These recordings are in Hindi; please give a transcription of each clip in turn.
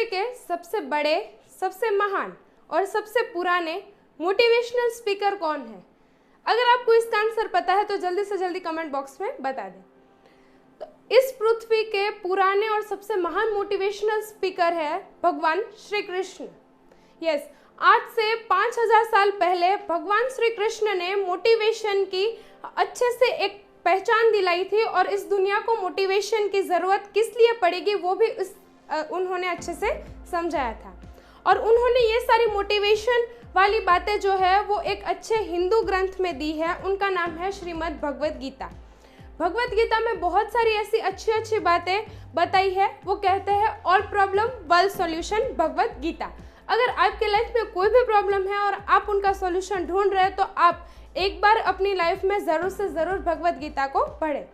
पृथ्वी के सबसे बड़े, सबसे महान और सबसे पुराने मोटिवेशनल स्पीकर कौन है? अगर आपको इसका आंसर पता है तो जल्दी से जल्दी कमेंट बॉक्स में बता दें। तो इस पृथ्वी के पुराने और सबसे महान मोटिवेशनल स्पीकर है भगवान श्री कृष्ण। यस, आज से 5000 साल पहले भगवान श्री कृष्ण ने मोटिवेशन की अच्छे से एक पहचान दिलाई थी और इस दुनिया को मोटिवेशन की ज़रूरत किस लिए पड़ेगी वो भी उन्होंने अच्छे से समझाया था। और उन्होंने ये सारी मोटिवेशन वाली बातें जो है वो एक अच्छे हिंदू ग्रंथ में दी है। उनका नाम है श्रीमद् भगवद गीता। भगवद गीता में बहुत सारी ऐसी अच्छी अच्छी बातें बताई है। वो कहते हैं all problem world solution Bhagavad Gita. अगर आपके लाइफ में कोई भी प्रॉब्लम है और आप उनका सॉल्यूशन ढूंढ रहे हैं तो आप एक बार अपनी लाइफ में ज़रूर से ज़रूर भगवद गीता को पढ़ें।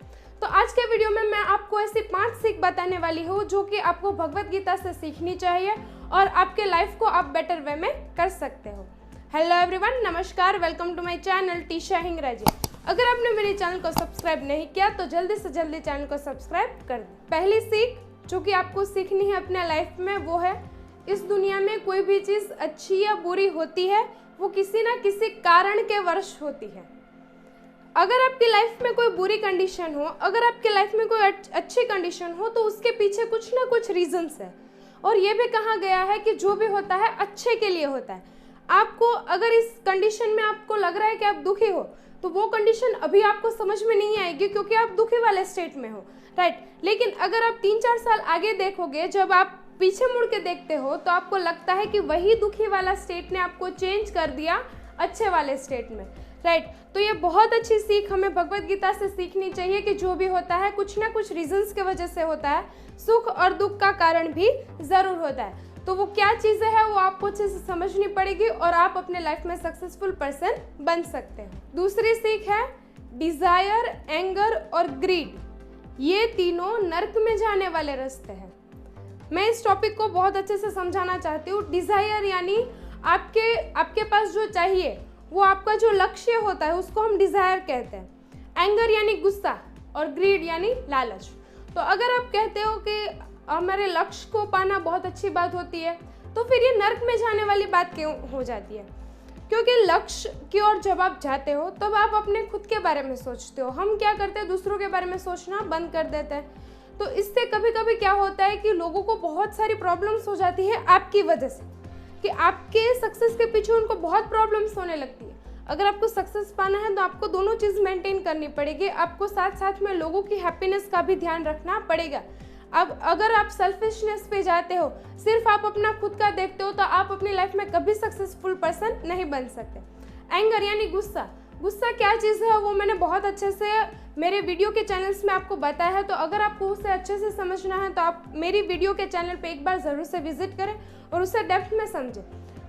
तो आज के वीडियो में मैं आपको ऐसी 5 सीख बताने वाली हूँ जो कि आपको भगवद गीता से सीखनी चाहिए और आपके लाइफ को आप बेटर वे में कर सकते हो। हेलो एवरीवन, नमस्कार, welcome to my channel Tisha Hingraji. अगर आपने मेरे चैनल को सब्सक्राइब नहीं किया तो जल्दी से जल्दी चैनल को सब्सक्राइब कर दें। पहली सीख जो कि आपको सीखनी है अपने लाइफ में वो है, इस दुनिया में कोई भी चीज़ अच्छी या बुरी होती है वो किसी ना किसी कारण के वश होती है। अगर आपकी लाइफ में कोई बुरी कंडीशन हो, अगर आपकी लाइफ में कोई अच्छी कंडीशन हो तो उसके पीछे कुछ ना कुछ रीजंस है। और ये भी कहा गया है कि जो भी होता है अच्छे के लिए होता है। आपको अगर इस कंडीशन में आपको लग रहा है कि आप दुखी हो तो वो कंडीशन अभी आपको समझ में नहीं आएगी क्योंकि आप दुखी वाले स्टेट में हो, राइट। लेकिन अगर आप 3-4 साल आगे देखोगे, जब आप पीछे मुड़ के देखते हो तो आपको लगता है कि वही दुखी वाला स्टेट ने आपको चेंज कर दिया अच्छे वाले स्टेट में, राइट। तो ये बहुत अच्छी सीख हमें भगवद गीता से सीखनी चाहिए कि जो भी होता है कुछ ना कुछ रीजंस के वजह से होता है। सुख और दुख का कारण भी ज़रूर होता है। तो वो क्या चीज़ें हैं वो आपको अच्छे से समझनी पड़ेगी और आप अपने लाइफ में सक्सेसफुल पर्सन बन सकते हैं। दूसरी सीख है डिज़ायर, एंगर और ग्रीड। ये तीनों नर्क में जाने वाले रास्ते हैं। मैं इस टॉपिक को बहुत अच्छे से समझाना चाहती हूँ। डिज़ायर यानी आपके पास जो चाहिए, वो आपका जो लक्ष्य होता है उसको हम डिज़ायर कहते हैं। एंगर यानी गुस्सा और ग्रीड यानी लालच। तो अगर आप कहते हो कि हमारे लक्ष्य को पाना बहुत अच्छी बात होती है तो फिर ये नर्क में जाने वाली बात क्यों हो जाती है? क्योंकि लक्ष्य की ओर जब आप जाते हो तब आप अपने खुद के बारे में सोचते हो। हम क्या करते हैं, दूसरों के बारे में सोचना बंद कर देते हैं। तो इससे कभी कभी क्या होता है कि लोगों को बहुत सारी प्रॉब्लम्स हो जाती है आपकी वजह से, कि आपके सक्सेस के पीछे उनको बहुत प्रॉब्लम्स होने लगती है। अगर आपको सक्सेस पाना है तो आपको दोनों चीज़ मेंटेन करनी पड़ेगी। आपको साथ साथ में लोगों की हैप्पीनेस का भी ध्यान रखना पड़ेगा। अब अगर आप सेल्फिशनेस पे जाते हो, सिर्फ आप अपना खुद का देखते हो, तो आप अपनी लाइफ में कभी सक्सेसफुल पर्सन नहीं बन सकते। एंगर यानी गुस्सा। गुस्सा क्या चीज़ है वो मैंने बहुत अच्छे से मेरे वीडियो के चैनल्स में आपको बताया है। तो अगर आपको उसे अच्छे से समझना है तो आप मेरी वीडियो के चैनल पे एक बार ज़रूर से विजिट करें और उसे डेप्थ में समझें।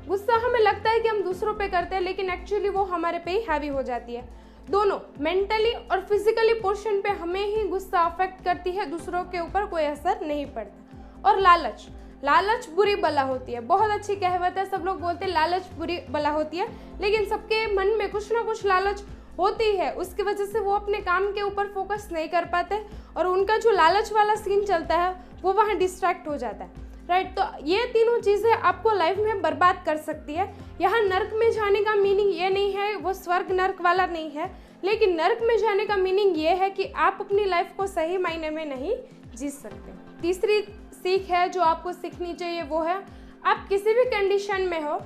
गुस्सा हमें लगता है कि हम दूसरों पे करते हैं, लेकिन एक्चुअली वो हमारे पे ही हैवी हो जाती है। दोनों मेंटली और फिजिकली पोर्शन पे हमें ही गुस्सा अफेक्ट करती है, दूसरों के ऊपर कोई असर नहीं पड़ता। और लालच। लालच बुरी बला होती है। बहुत अच्छी कहावत है, सब लोग बोलते हैं लालच बुरी बला होती है, लेकिन सबके मन में कुछ ना कुछ लालच होती है। उसकी वजह से वो अपने काम के ऊपर फोकस नहीं कर पाते और उनका जो लालच वाला सीन चलता है वो वहाँ डिस्ट्रैक्ट हो जाता है, राइट। तो ये तीनों चीज़ें आपको लाइफ में बर्बाद कर सकती है। यहाँ नर्क में जाने का मीनिंग ये नहीं है, वो स्वर्ग नर्क वाला नहीं है, लेकिन नर्क में जाने का मीनिंग ये है कि आप अपनी लाइफ को सही मायने में नहीं जी सकते। तीसरी सीख है जो आपको सीखनी चाहिए वो है, आप किसी भी कंडीशन में हो,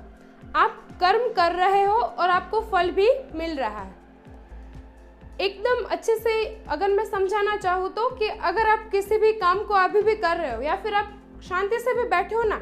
आप कर्म कर रहे हो और आपको फल भी मिल रहा है। एकदम अच्छे से अगर मैं समझाना चाहूँ तो कि अगर आप किसी भी काम को अभी भी कर रहे हो या फिर आप शांति से भी बैठे हो ना,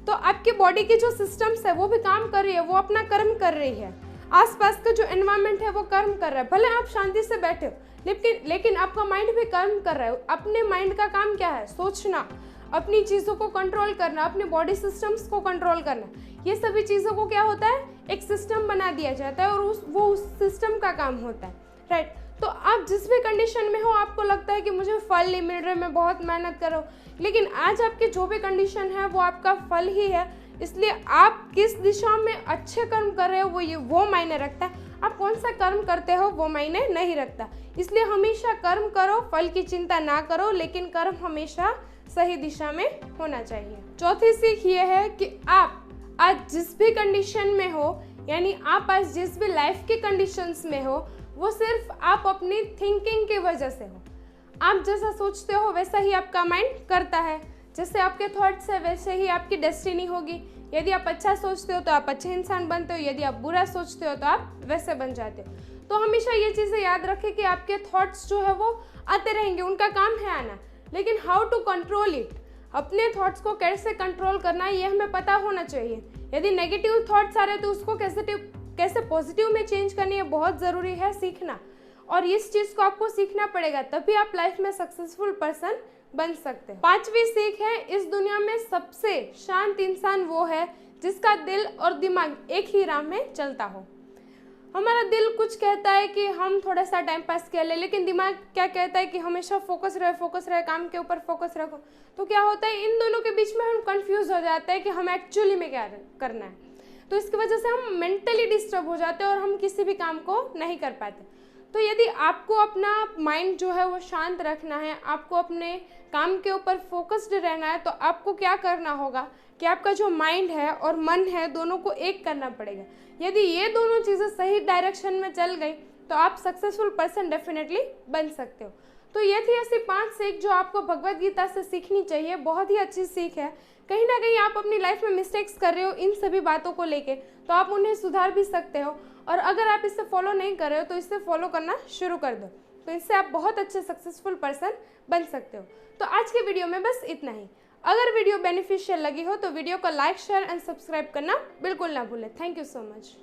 तो आपकी बॉडी की जो सिस्टम्स है वो भी काम कर रही है, वो अपना कर्म कर रही है। आसपास का जो एनवायरनमेंट है वो कर्म कर रहा है। भले आप शांति से बैठे हो लेकिन आपका माइंड भी कर्म कर रहा है। अपने माइंड का काम क्या है? सोचना, अपनी चीज़ों को कंट्रोल करना, अपने बॉडी सिस्टम्स को कंट्रोल करना। ये सभी चीज़ों को क्या होता है, एक सिस्टम बना दिया जाता है और वो उस सिस्टम का काम होता है, राइट। तो आप जिस भी कंडीशन में हो, आपको लगता है कि मुझे फल नहीं मिल रहे, मैं बहुत मेहनत कर रहा हूँ, लेकिन आज आपकी जो भी कंडीशन है वो आपका फल ही है। इसलिए आप किस दिशा में अच्छे कर्म कर रहे हो वो मायने रखता है। आप कौन सा कर्म करते हो वो मायने नहीं रखता। इसलिए हमेशा कर्म करो, फल की चिंता ना करो, लेकिन कर्म हमेशा सही दिशा में होना चाहिए। चौथी सीख ये है कि आप आज जिस भी कंडीशन में हो, यानी आप आज जिस भी लाइफ के कंडीशंस में हो, वो सिर्फ आप अपनी थिंकिंग की वजह से हो। आप जैसा सोचते हो वैसा ही आपका माइंड करता है, जैसे आपके थॉट्स है वैसे ही आपकी डेस्टिनी होगी। यदि आप अच्छा सोचते हो तो आप अच्छे इंसान बनते हो, यदि आप बुरा सोचते हो तो आप वैसे बन जाते हो। तो हमेशा ये चीज़ें याद रखें कि आपके थॉट्स जो है वो आते रहेंगे, उनका काम है आना, लेकिन हाउ टू कंट्रोल इट, अपने थॉट्स को कैसे कंट्रोल करना है ये हमें पता होना चाहिए। यदि नेगेटिव थॉट्स आ रहे हैं तो उसको कैसे पॉजिटिव में चेंज करनी है बहुत ज़रूरी है सीखना, और इस चीज़ को आपको सीखना पड़ेगा, तभी आप लाइफ में सक्सेसफुल पर्सन बन सकते हैं। पांचवी सीख है, इस दुनिया में सबसे शांत इंसान वो है जिसका दिल और दिमाग एक ही राह में चलता हो। हमारा दिल कुछ कहता है कि हम थोड़ा सा टाइम पास कर ले, लेकिन दिमाग क्या कहता है कि हमेशा फोकस रहे, काम के ऊपर फोकस रखो। तो क्या होता है, इन दोनों के बीच में हम कंफ्यूज हो जाते हैं कि हमें एक्चुअली में क्या करना है। तो इसकी वजह से हम मेंटली डिस्टर्ब हो जाते हैं और हम किसी भी काम को नहीं कर पाते। तो यदि आपको अपना माइंड जो है वो शांत रखना है, आपको अपने काम के ऊपर फोकस्ड रहना है, तो आपको क्या करना होगा कि आपका जो माइंड है और मन है दोनों को एक करना पड़ेगा। यदि ये दोनों चीज़ें सही डायरेक्शन में चल गई तो आप सक्सेसफुल पर्सन डेफिनेटली बन सकते हो। तो ये थी ऐसी 5 सीख जो आपको भगवद गीता से सीखनी चाहिए। बहुत ही अच्छी सीख है। कहीं ना कहीं आप अपनी लाइफ में मिस्टेक्स कर रहे हो इन सभी बातों को लेके, तो आप उन्हें सुधार भी सकते हो, और अगर आप इसे फॉलो नहीं कर रहे हो तो इसे फॉलो करना शुरू कर दो। तो इससे आप बहुत अच्छे सक्सेसफुल पर्सन बन सकते हो। तो आज के वीडियो में बस इतना ही। अगर वीडियो बेनिफिशियल लगी हो तो वीडियो को लाइक, शेयर एंड सब्सक्राइब करना बिल्कुल ना भूलें। Thank you so much.